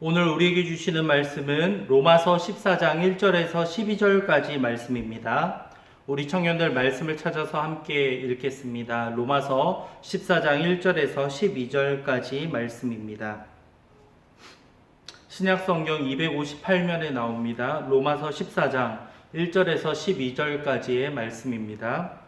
오늘 우리에게 주시는 말씀은 로마서 14장 1절에서 12절까지 말씀입니다. 우리 청년들 말씀을 찾아서 함께 읽겠습니다. 로마서 14장 1절에서 12절까지 말씀입니다. 신약성경 258면에 나옵니다. 로마서 14장 1절에서 12절까지의 말씀입니다.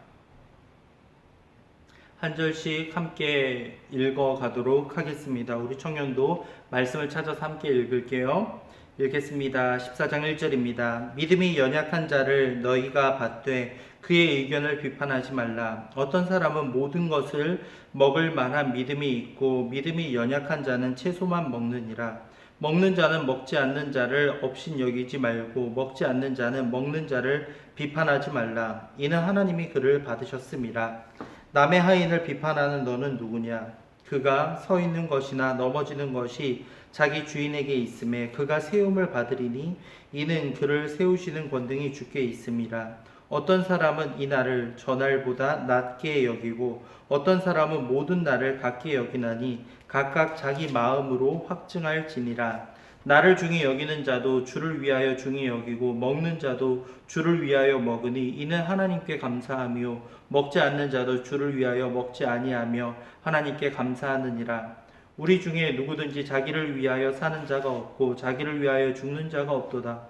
한 절씩 함께 읽어가도록 하겠습니다. 우리 청년도 말씀을 찾아서 함께 읽을게요. 읽겠습니다. 14장 1절입니다. 믿음이 연약한 자를 너희가 받되 그의 의견을 비판하지 말라. 어떤 사람은 모든 것을 먹을 만한 믿음이 있고 믿음이 연약한 자는 채소만 먹느니라. 먹는 자는 먹지 않는 자를 업신 여기지 말고 먹지 않는 자는 먹는 자를 비판하지 말라. 이는 하나님이 그를 받으셨음이라. 남의 하인을 비판하는 너는 누구냐? 그가 서 있는 것이나 넘어지는 것이 자기 주인에게 있음에 그가 세움을 받으리니 이는 그를 세우시는 권능이 주께 있음이라. 어떤 사람은 이 날을 저 날보다 낮게 여기고 어떤 사람은 모든 날을 같게 여기나니 각각 자기 마음으로 확증할지니라. 나를 중히 여기는 자도 주를 위하여 중히 여기고 먹는 자도 주를 위하여 먹으니 이는 하나님께 감사하며 먹지 않는 자도 주를 위하여 먹지 아니하며 하나님께 감사하느니라. 우리 중에 누구든지 자기를 위하여 사는 자가 없고 자기를 위하여 죽는 자가 없도다.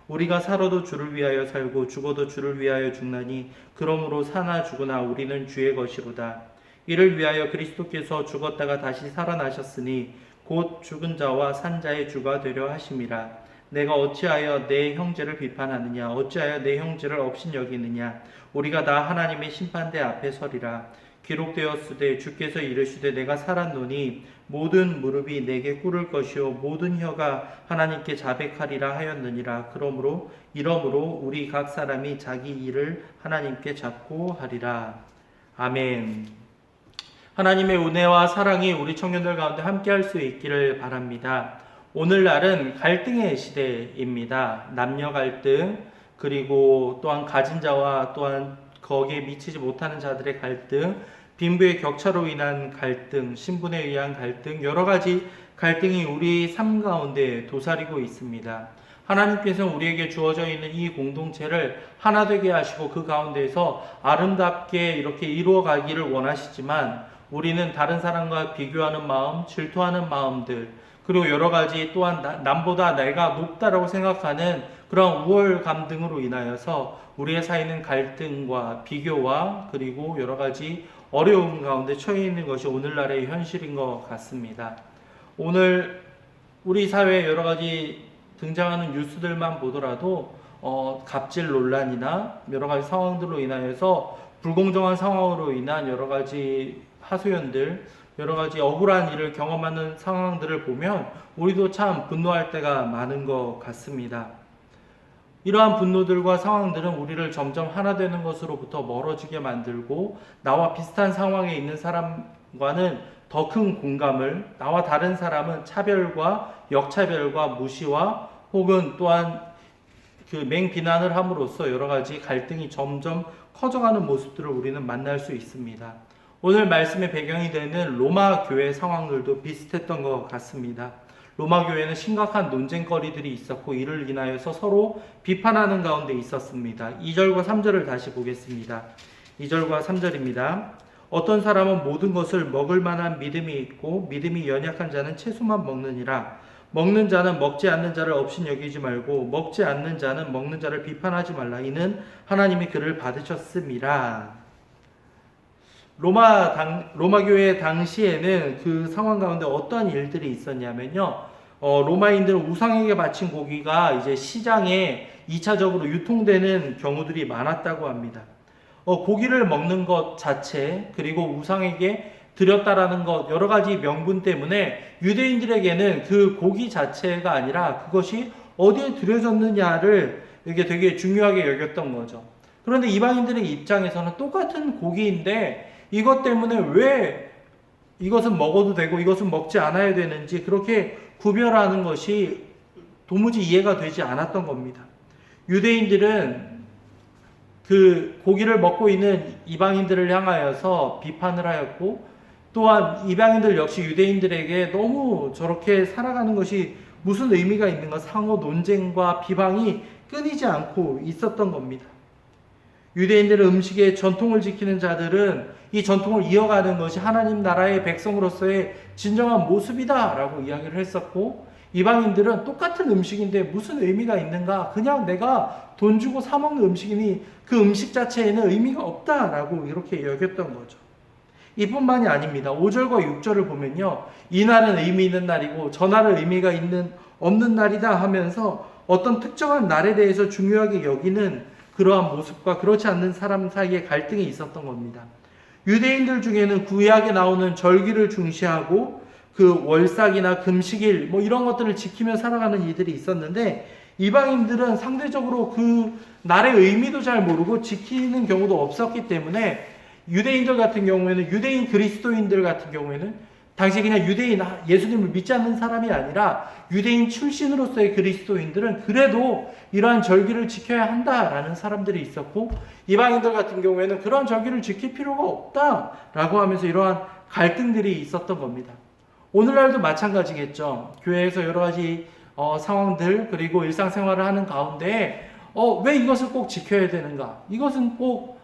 우리가 살아도 주를 위하여 살고 죽어도 주를 위하여 죽나니 그러므로 사나 죽으나 우리는 주의 것이로다. 이를 위하여 그리스도께서 죽었다가 다시 살아나셨으니 곧 죽은 자와 산 자의 주가 되려 하심이라. 내가 어찌하여 내 형제를 비판하느냐? 어찌하여 내 형제를 업신 여기느냐? 우리가 다 하나님의 심판대 앞에 서리라. 기록되었으되 주께서 이르시되 내가 살았노니 모든 무릎이 내게 꿇을 것이요 모든 혀가 하나님께 자백하리라 하였느니라. 이러므로 우리 각 사람이 자기 일을 하나님께 잡고 하리라. 아멘. 하나님의 은혜와 사랑이 우리 청년들 가운데 함께할 수 있기를 바랍니다. 오늘날은 갈등의 시대입니다. 남녀 갈등, 그리고 또한 가진 자와 또한 거기에 미치지 못하는 자들의 갈등, 빈부의 격차로 인한 갈등, 신분에 의한 갈등, 여러 가지 갈등이 우리 삶 가운데 도사리고 있습니다. 하나님께서는 우리에게 주어져 있는 이 공동체를 하나 되게 하시고 그 가운데에서 아름답게 이렇게 이루어 가기를 원하시지만 우리는 다른 사람과 비교하는 마음, 질투하는 마음들, 그리고 여러 가지 또한 남보다 내가 높다라고 생각하는 그런 우월감 등으로 인하여서 우리의 사이는 갈등과 비교와 그리고 여러 가지 어려움 가운데 처해 있는 것이 오늘날의 현실인 것 같습니다. 오늘 우리 사회에 여러 가지 등장하는 뉴스들만 보더라도 갑질 논란이나 여러 가지 상황들로 인하여서 불공정한 상황으로 인한 여러 가지 하소연들, 여러 가지 억울한 일을 경험하는 상황들을 보면 우리도 참 분노할 때가 많은 것 같습니다. 이러한 분노들과 상황들은 우리를 점점 하나 되는 것으로부터 멀어지게 만들고 나와 비슷한 상황에 있는 사람과는 더 큰 공감을, 나와 다른 사람은 차별과 역차별과 무시와 혹은 또한 그 맹비난을 함으로써 여러 가지 갈등이 점점 커져가는 모습들을 우리는 만날 수 있습니다. 오늘 말씀의 배경이 되는 로마 교회 상황들도 비슷했던 것 같습니다. 로마 교회는 심각한 논쟁거리들이 있었고 이를 인하여서 서로 비판하는 가운데 있었습니다. 2절과 3절을 다시 보겠습니다. 2절과 3절입니다. 어떤 사람은 모든 것을 먹을 만한 믿음이 있고 믿음이 연약한 자는 채소만 먹느니라. 먹는 자는 먹지 않는 자를 업신 여기지 말고 먹지 않는 자는 먹는 자를 비판하지 말라. 이는 하나님이 그를 받으셨음이라. 로마 교회 당시에는 그 상황 가운데 어떤 일들이 있었냐면요. 로마인들은 우상에게 바친 고기가 이제 시장에 2차적으로 유통되는 경우들이 많았다고 합니다. 고기를 먹는 것 자체, 그리고 우상에게 드렸다라는 것, 여러 가지 명분 때문에 유대인들에게는 그 고기 자체가 아니라 그것이 어디에 드려졌느냐를 이게 되게 중요하게 여겼던 거죠. 그런데 이방인들의 입장에서는 똑같은 고기인데 이것 때문에 왜 이것은 먹어도 되고 이것은 먹지 않아야 되는지 그렇게 구별하는 것이 도무지 이해가 되지 않았던 겁니다. 유대인들은 그 고기를 먹고 있는 이방인들을 향하여서 비판을 하였고 또한 이방인들 역시 유대인들에게 너무 저렇게 살아가는 것이 무슨 의미가 있는가 상호 논쟁과 비방이 끊이지 않고 있었던 겁니다. 유대인들의 음식의 전통을 지키는 자들은 이 전통을 이어가는 것이 하나님 나라의 백성으로서의 진정한 모습이다 라고 이야기를 했었고, 이방인들은 똑같은 음식인데 무슨 의미가 있는가, 그냥 내가 돈 주고 사 먹는 음식이니 그 음식 자체에는 의미가 없다라고 이렇게 여겼던 거죠. 이뿐만이 아닙니다. 5절과 6절을 보면요, 이날은 의미 있는 날이고 저날은 의미가 없는 날이다 하면서 어떤 특정한 날에 대해서 중요하게 여기는 그러한 모습과 그렇지 않는 사람 사이에 갈등이 있었던 겁니다. 유대인들 중에는 구약에 나오는 절기를 중시하고 그 월삭이나 금식일 이런 것들을 지키며 살아가는 이들이 있었는데, 이방인들은 상대적으로 그 날의 의미도 잘 모르고 지키는 경우도 없었기 때문에 유대인들 같은 경우에는, 유대인 그리스도인들 같은 경우에는 당시 그냥 유대인, 예수님을 믿지 않는 사람이 아니라 유대인 출신으로서의 그리스도인들은 그래도 이러한 절기를 지켜야 한다라는 사람들이 있었고, 이방인들 같은 경우에는 그러한 절기를 지킬 필요가 없다라고 하면서 이러한 갈등들이 있었던 겁니다. 오늘날도 마찬가지겠죠. 교회에서 여러 가지 상황들, 그리고 일상생활을 하는 가운데 왜 이것을 꼭 지켜야 되는가? 이것은 꼭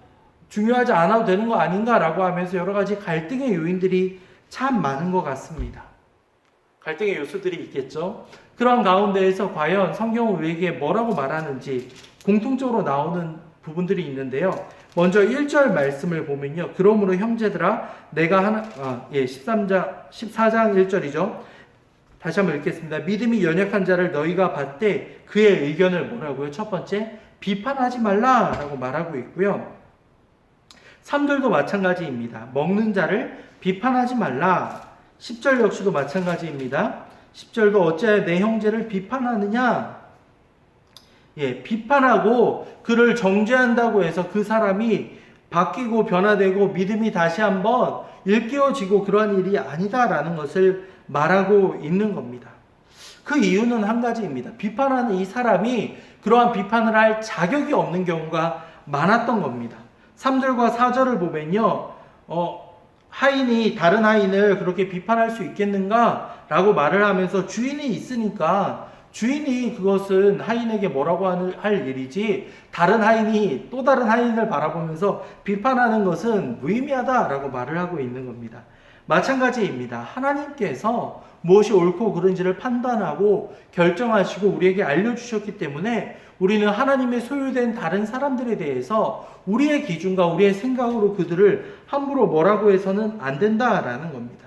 중요하지 않아도 되는 거 아닌가라고 하면서 여러 가지 갈등의 요인들이 참 많은 것 같습니다. 갈등의 요소들이 있겠죠. 그런 가운데에서 과연 성경은 우리에게 뭐라고 말하는지 공통적으로 나오는 부분들이 있는데요. 먼저 1절 말씀을 보면요. 그러므로 형제들아 내가 14장 1절이죠. 다시 한번 읽겠습니다. 믿음이 연약한 자를 너희가 봤되 그의 의견을 뭐라고요? 첫 번째, 비판하지 말라라고 말하고 있고요. 3절도 마찬가지입니다. 먹는 자를 비판하지 말라. 10절 역시도 마찬가지입니다. 10절도 어찌하여 내 형제를 비판하느냐? 비판하고 그를 정죄한다고 해서 그 사람이 바뀌고 변화되고 믿음이 다시 한번 일깨워지고 그러한 일이 아니다라는 것을 말하고 있는 겁니다. 그 이유는 한 가지입니다. 비판하는 이 사람이 그러한 비판을 할 자격이 없는 경우가 많았던 겁니다. 3절과 4절을 보면요, 하인이 다른 하인을 그렇게 비판할 수 있겠는가? 라고 말을 하면서 주인이 있으니까 주인이 그것은 하인에게 뭐라고 할 일이지, 다른 하인이 또 다른 하인을 바라보면서 비판하는 것은 무의미하다라고 말을 하고 있는 겁니다. 마찬가지입니다. 하나님께서 무엇이 옳고 그른지를 판단하고 결정하시고 우리에게 알려주셨기 때문에 우리는 하나님의 소유된 다른 사람들에 대해서 우리의 기준과 우리의 생각으로 그들을 함부로 뭐라고 해서는 안 된다라는 겁니다.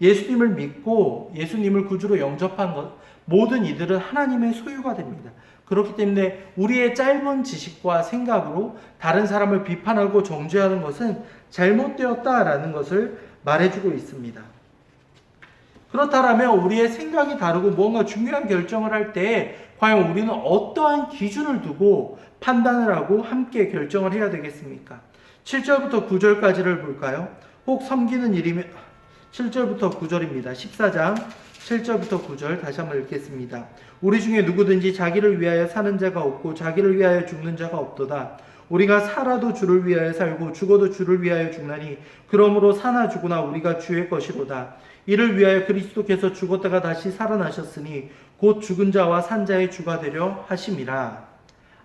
예수님을 믿고 예수님을 구주로 영접한 것, 모든 이들은 하나님의 소유가 됩니다. 그렇기 때문에 우리의 짧은 지식과 생각으로 다른 사람을 비판하고 정죄하는 것은 잘못되었다라는 것을 말해주고 있습니다. 그렇다면 우리의 생각이 다르고 뭔가 중요한 결정을 할 때 과연 우리는 어떠한 기준을 두고 판단을 하고 함께 결정을 해야 되겠습니까? 7절부터 9절까지를 볼까요? 혹 섬기는 일이면 7절부터 9절입니다. 14장 7절부터 9절 다시 한번 읽겠습니다. 우리 중에 누구든지 자기를 위하여 사는 자가 없고 자기를 위하여 죽는 자가 없도다. 우리가 살아도 주를 위하여 살고 죽어도 주를 위하여 죽나니 그러므로 사나 죽으나 우리가 주의 것이로다. 이를 위하여 그리스도께서 죽었다가 다시 살아나셨으니 곧 죽은 자와 산 자의 주가 되려 하심이라.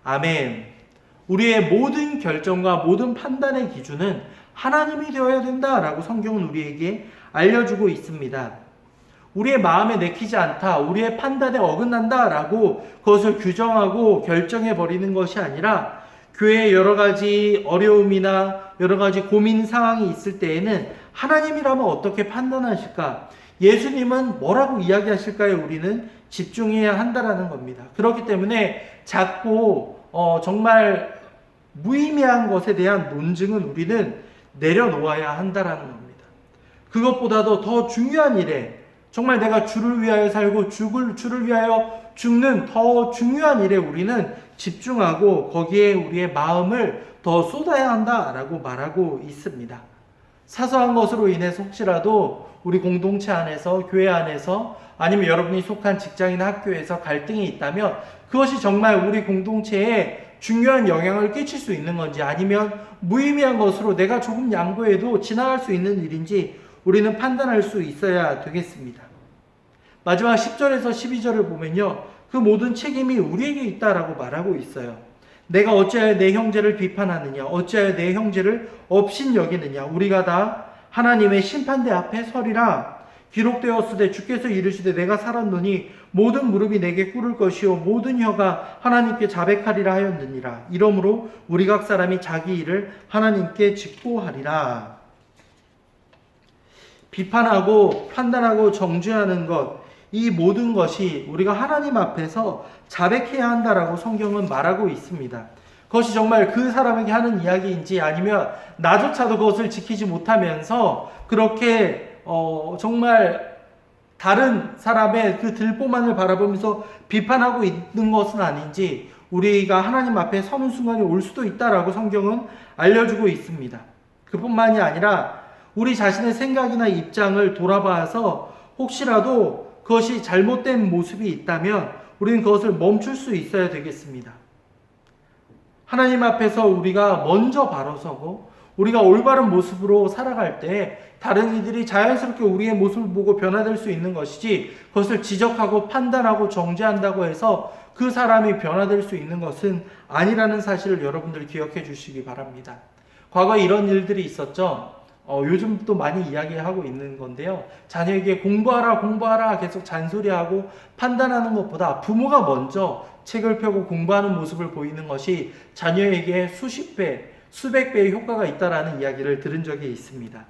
아멘. 우리의 모든 결정과 모든 판단의 기준은 하나님이 되어야 된다라고 성경은 우리에게 알려주고 있습니다. 우리의 마음에 내키지 않다, 우리의 판단에 어긋난다라고 그것을 규정하고 결정해 버리는 것이 아니라 교회에 여러 가지 어려움이나 여러 가지 고민 상황이 있을 때에는 하나님이라면 어떻게 판단하실까? 예수님은 뭐라고 이야기하실까요? 우리는 집중해야 한다라는 겁니다. 그렇기 때문에 자꾸 정말 무의미한 것에 대한 논증은 우리는 내려놓아야 한다라는 겁니다. 그것보다도 더 중요한 일에, 정말 내가 주를 위하여 살고 주를 위하여 죽는 더 중요한 일에 우리는 집중하고 거기에 우리의 마음을 더 쏟아야 한다라고 말하고 있습니다. 사소한 것으로 인해서 혹시라도 우리 공동체 안에서, 교회 안에서, 아니면 여러분이 속한 직장이나 학교에서 갈등이 있다면 그것이 정말 우리 공동체에 중요한 영향을 끼칠 수 있는 건지, 아니면 무의미한 것으로 내가 조금 양보해도 지나갈 수 있는 일인지 우리는 판단할 수 있어야 되겠습니다. 마지막 10절에서 12절을 보면요, 그 모든 책임이 우리에게 있다라고 말하고 있어요. 내가 어찌하여 내 형제를 비판하느냐, 어찌하여 내 형제를 업신 여기느냐, 우리가 다 하나님의 심판대 앞에 서리라. 기록되었으되 주께서 이르시되 내가 살았노니 모든 무릎이 내게 꿇을 것이요 모든 혀가 하나님께 자백하리라 하였느니라. 이러므로 우리 각 사람이 자기 일을 하나님께 직보하리라. 비판하고 판단하고 정죄하는 것, 이 모든 것이 우리가 하나님 앞에서 자백해야 한다라고 성경은 말하고 있습니다. 그것이 정말 그 사람에게 하는 이야기인지 아니면 나조차도 그것을 지키지 못하면서 그렇게 정말 다른 사람의 그 들보만을 바라보면서 비판하고 있는 것은 아닌지 우리가 하나님 앞에 서는 순간이 올 수도 있다라고 성경은 알려주고 있습니다. 그뿐만이 아니라 우리 자신의 생각이나 입장을 돌아봐서 혹시라도 그것이 잘못된 모습이 있다면 우리는 그것을 멈출 수 있어야 되겠습니다. 하나님 앞에서 우리가 먼저 바로 서고 우리가 올바른 모습으로 살아갈 때 다른 이들이 자연스럽게 우리의 모습을 보고 변화될 수 있는 것이지, 그것을 지적하고 판단하고 정죄한다고 해서 그 사람이 변화될 수 있는 것은 아니라는 사실을 여러분들 기억해 주시기 바랍니다. 과거에 이런 일들이 있었죠. 요즘 또 많이 이야기하고 있는 건데요. 자녀에게 공부하라 계속 잔소리하고 판단하는 것보다 부모가 먼저 책을 펴고 공부하는 모습을 보이는 것이 자녀에게 수십 배, 수백 배의 효과가 있다라는 이야기를 들은 적이 있습니다.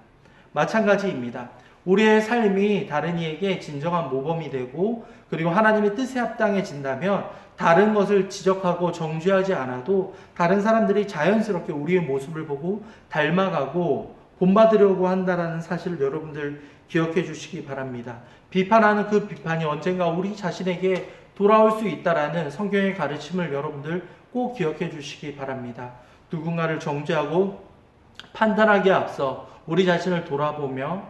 마찬가지입니다. 우리의 삶이 다른 이에게 진정한 모범이 되고 그리고 하나님의 뜻에 합당해진다면 다른 것을 지적하고 정죄하지 않아도 다른 사람들이 자연스럽게 우리의 모습을 보고 닮아가고 본받으려고 한다는 사실을 여러분들 기억해 주시기 바랍니다. 비판하는 그 비판이 언젠가 우리 자신에게 돌아올 수 있다라는 성경의 가르침을 여러분들 꼭 기억해 주시기 바랍니다. 누군가를 정죄하고 판단하기에 앞서 우리 자신을 돌아보며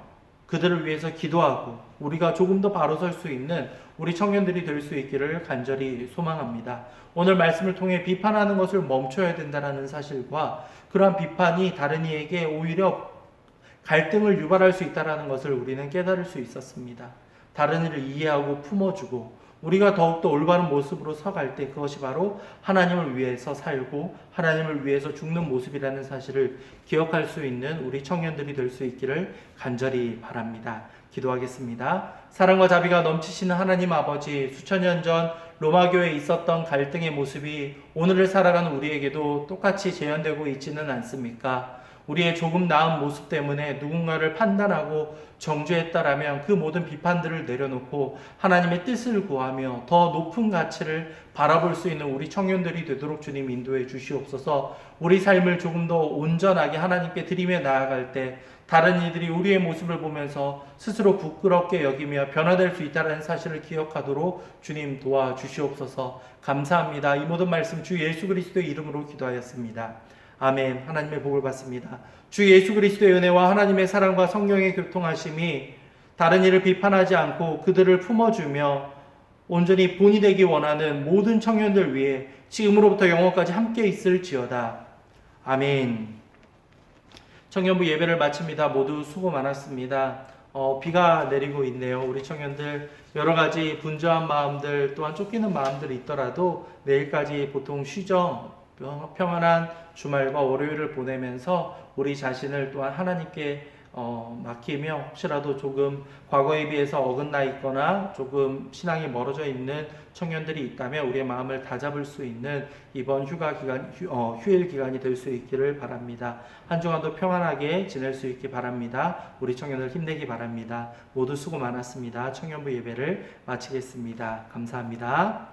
그들을 위해서 기도하고 우리가 조금 더 바로 설 수 있는 우리 청년들이 될 수 있기를 간절히 소망합니다. 오늘 말씀을 통해 비판하는 것을 멈춰야 된다는 사실과 그러한 비판이 다른 이에게 오히려 갈등을 유발할 수 있다는 것을 우리는 깨달을 수 있었습니다. 다른 이를 이해하고 품어주고 우리가 더욱더 올바른 모습으로 서갈 때 그것이 바로 하나님을 위해서 살고 하나님을 위해서 죽는 모습이라는 사실을 기억할 수 있는 우리 청년들이 될 수 있기를 간절히 바랍니다. 기도하겠습니다. 사랑과 자비가 넘치시는 하나님 아버지, 수천 년 전 로마교회에 있었던 갈등의 모습이 오늘을 살아가는 우리에게도 똑같이 재현되고 있지는 않습니까? 우리의 조금 나은 모습 때문에 누군가를 판단하고 정죄했다라면 그 모든 비판들을 내려놓고 하나님의 뜻을 구하며 더 높은 가치를 바라볼 수 있는 우리 청년들이 되도록 주님 인도해 주시옵소서. 우리 삶을 조금 더 온전하게 하나님께 드리며 나아갈 때 다른 이들이 우리의 모습을 보면서 스스로 부끄럽게 여기며 변화될 수 있다는 사실을 기억하도록 주님 도와주시옵소서. 감사합니다. 이 모든 말씀 주 예수 그리스도의 이름으로 기도하였습니다. 아멘. 하나님의 복을 받습니다. 주 예수 그리스도의 은혜와 하나님의 사랑과 성령의 교통하심이 다른 이를 비판하지 않고 그들을 품어주며 온전히 본이 되기 원하는 모든 청년들 위해 지금으로부터 영원까지 함께 있을지어다. 아멘. 청년부 예배를 마칩니다. 모두 수고 많았습니다. 비가 내리고 있네요. 우리 청년들 여러 가지 분주한 마음들 또한 쫓기는 마음들이 있더라도 내일까지 보통 쉬죠. 평안한 주말과 월요일을 보내면서 우리 자신을 또한 하나님께 맡기며 혹시라도 조금 과거에 비해서 어긋나 있거나 조금 신앙이 멀어져 있는 청년들이 있다면 우리의 마음을 다잡을 수 있는 이번 휴일 기간이 될 수 있기를 바랍니다. 한 주간도 평안하게 지낼 수 있기 바랍니다. 우리 청년들 힘내기 바랍니다. 모두 수고 많았습니다. 청년부 예배를 마치겠습니다. 감사합니다.